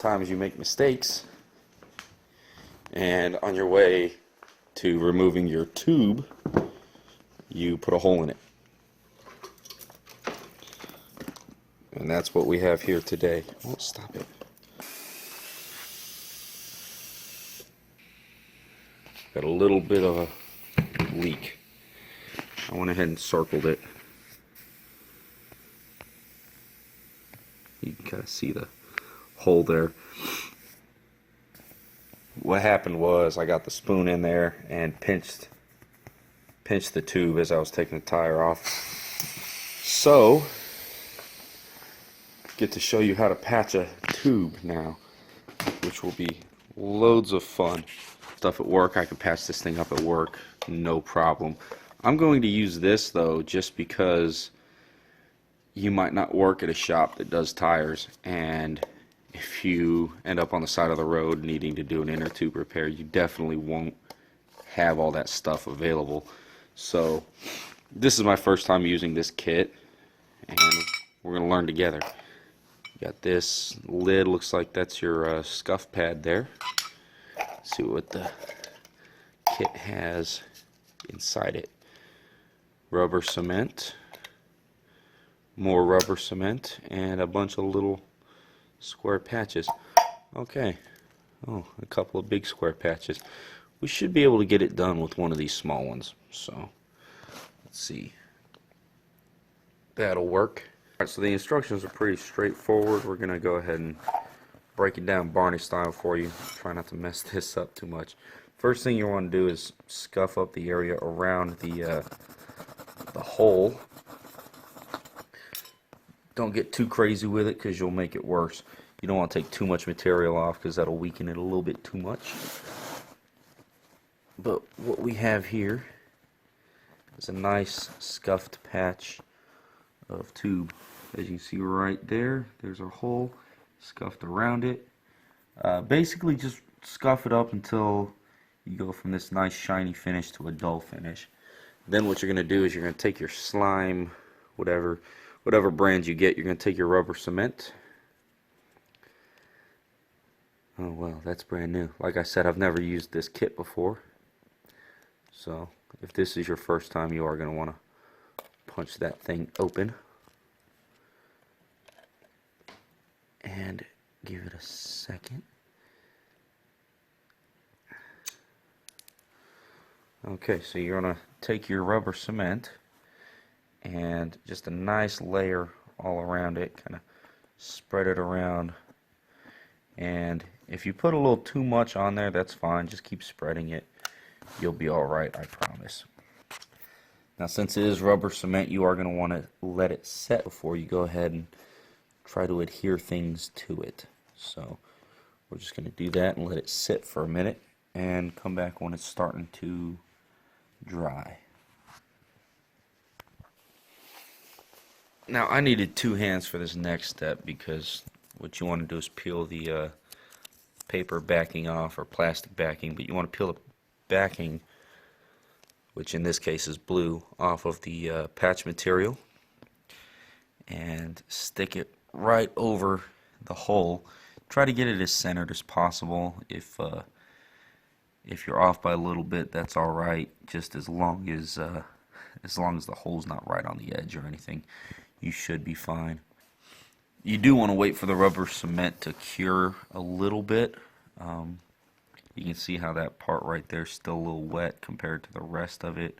Times you make mistakes, and on your way to removing your tube, you put a hole in it. And that's what we have here today. Oh, stop it. Got a little bit of a leak. I went ahead and circled it. You can kind of see the hole there. What happened was I got the spoon in there and pinched the tube as I was taking the tire off. So, get to show you how to patch a tube now, which will be loads of fun. Stuff at work, I can patch this thing up at work, no problem. I'm going to use this though just because you might not work at a shop that does tires, and if you end up on the side of the road needing to do an inner tube repair, you definitely won't have all that stuff available. So this is my first time using this kit, and we're going to learn together. You got this lid, looks like that's your scuff pad there. Let's see what the kit has inside it. Rubber cement, more rubber cement, and a bunch of little square patches. Okay, oh, a couple of big square patches. We should be able to get it done with one of these small ones. So let's see. That'll work. Alright, so the instructions are pretty straightforward. We're gonna go ahead and break it down Barney style for you. Try not to mess this up too much. First thing you want to do is scuff up the area around the hole. Don't get too crazy with it because you'll make it worse. You don't want to take too much material off because that'll weaken it a little bit too much. But what we have here is a nice scuffed patch of tube. As you can see right there, there's a hole scuffed around it. Basically just scuff it up until you go from this nice shiny finish to a dull finish. Then what you're going to do is you're going to take your slime, whatever brand you get, you're going to take your rubber cement. Oh well, that's brand new. Like I said, I've never used this kit before. So if this is your first time, you are going to want to punch that thing open. And give it a second. Okay, so you're going to take your rubber cement and just a nice layer all around it, kind of spread it around. And if you put a little too much on there, that's fine. Just keep spreading it. You'll be alright, I promise. Now, since it is rubber cement, you are going to want to let it set before you go ahead and try to adhere things to it. So we're just going to do that and let it sit for a minute and come back when it's starting to dry. Now, I needed two hands for this next step because what you want to do is peel the paper backing off, or plastic backing, but you want to peel the backing, which in this case is blue, off of the patch material and stick it right over the hole. Try to get it as centered as possible. If you're off by a little bit, that's all right. Just as long as the hole's not right on the edge or anything, you should be fine. You do want to wait for the rubber cement to cure a little bit. You can see how that part right there is still a little wet compared to the rest of it,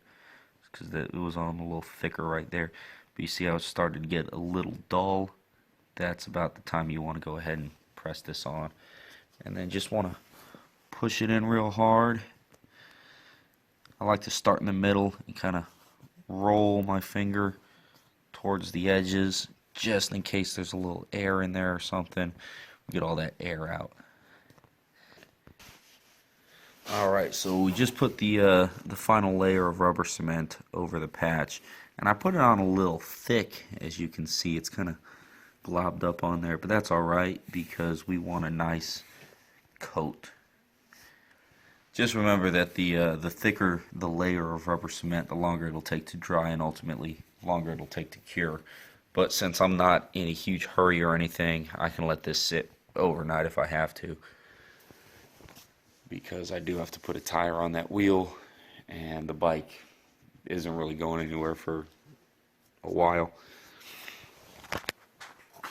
because it was on a little thicker right there. But you see how it started to get a little dull. That's about the time you want to go ahead and press this on. And then just want to push it in real hard. I like to start in the middle and kind of roll my finger towards the edges, just in case there's a little air in there or something. We get all that air out. Alright, so we just put the final layer of rubber cement over the patch, and I put it on a little thick. As you can see, it's kind of globbed up on there, but that's alright because we want a nice coat. Just remember that the thicker the layer of rubber cement, the longer it'll take to dry, and ultimately longer it'll take to cure. But since I'm not in a huge hurry or anything, I can let this sit overnight if I have to, because I do have to put a tire on that wheel, and the bike isn't really going anywhere for a while.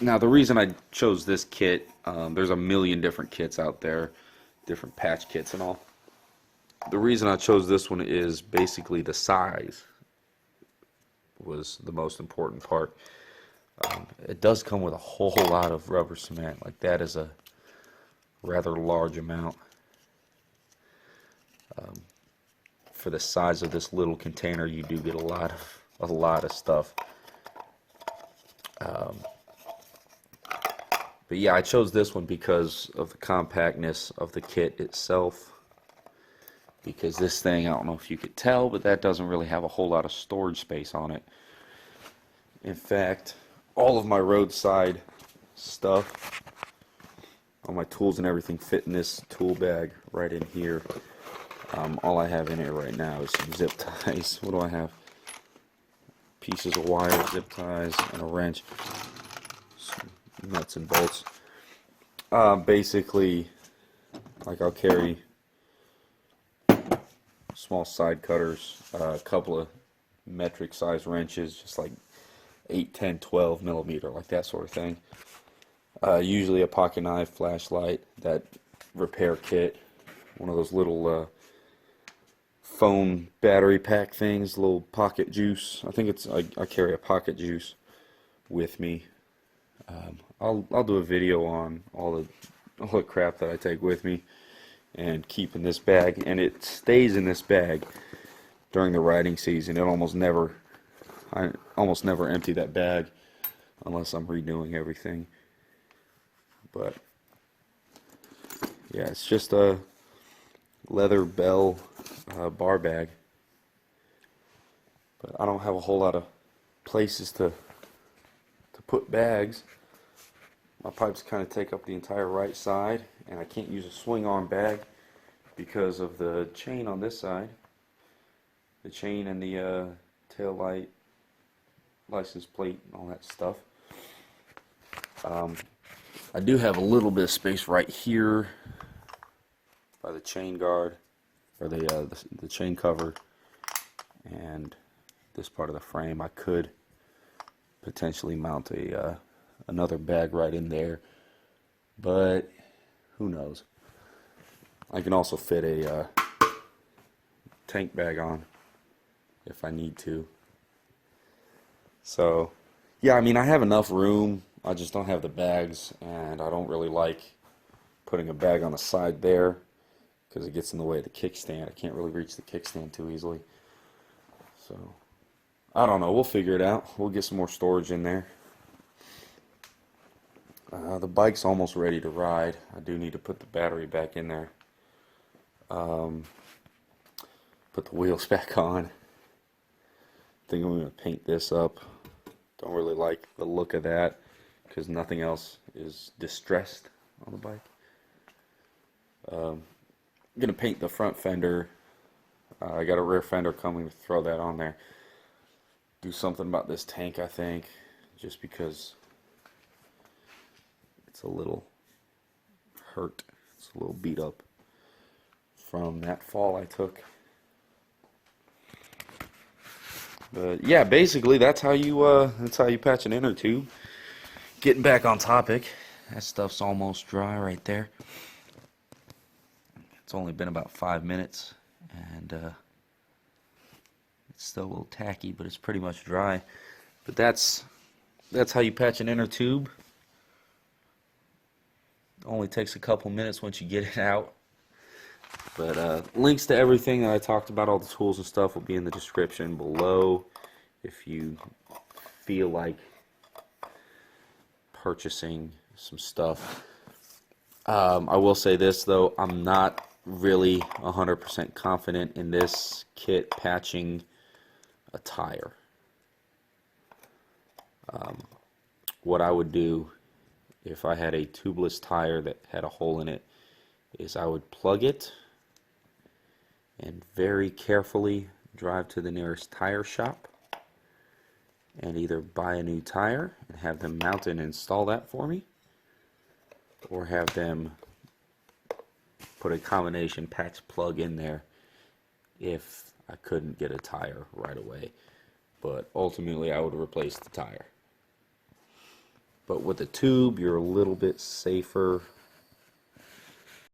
Now, the reason I chose this kit, there's a million different kits out there, different patch kits and all. The reason I chose this one is basically the size was the most important part. It does come with a whole lot of rubber cement. Like, that is a rather large amount. For the size of this little container, you do get a lot of stuff. But yeah, I chose this one because of the compactness of the kit itself. Because this thing, I don't know if you could tell, but that doesn't really have a whole lot of storage space on it. In fact, all of my roadside stuff, all my tools and everything fit in this tool bag right in here. All I have in it right now is some zip ties. What do I have? Pieces of wire, zip ties, and a wrench. Some nuts and bolts. Basically, like, I'll carry small side cutters, a couple of metric size wrenches, just like 8, 10, 12 millimeter, like that sort of thing. Usually a pocket knife, flashlight, that repair kit, one of those little phone battery pack things, little pocket juice. I think it's I carry a pocket juice with me. I'll do a video on all the crap that I take with me and keep in this bag, and it stays in this bag during the riding season. I almost never empty that bag unless I'm redoing everything. But yeah, it's just a leather bell bar bag, but I don't have a whole lot of places to put bags. My pipes kind of take up the entire right side, and I can't use a swing arm bag because of the chain on this side, the chain and the tail light, license plate, and all that stuff. I do have a little bit of space right here by the chain guard, or the chain cover, and this part of the frame. I could potentially mount another bag right in there, but who knows. I can also fit a tank bag on if I need to. So yeah, I mean, I have enough room, I just don't have the bags, and I don't really like putting a bag on the side there because it gets in the way of the kickstand. I can't really reach the kickstand too easily. So I don't know, we'll figure it out. We'll get some more storage in there. The bike's almost ready to ride. I do need to put the battery back in there. Put the wheels back on. I think I'm going to paint this up. Don't really like the look of that because nothing else is distressed on the bike. I'm going to paint the front fender. I got a rear fender coming to throw that on there. Do something about this tank, I think, just because it's a little hurt. It's a little beat up from that fall I took. But yeah, basically that's how you patch an inner tube. Getting back on topic, that stuff's almost dry right there. It's only been about 5 minutes, and it's still a little tacky, but it's pretty much dry. But that's how you patch an inner tube. It only takes a couple minutes once you get it out. But links to everything that I talked about, all the tools and stuff, will be in the description below if you feel like purchasing some stuff. I will say this though, I'm not really 100% confident in this kit patching a tire. What I would do if I had a tubeless tire that had a hole in it is I would plug it and very carefully drive to the nearest tire shop and either buy a new tire and have them mount and install that for me, or have them put a combination patch plug in there if I couldn't get a tire right away. But ultimately I would replace the tire. But with a tube, you're a little bit safer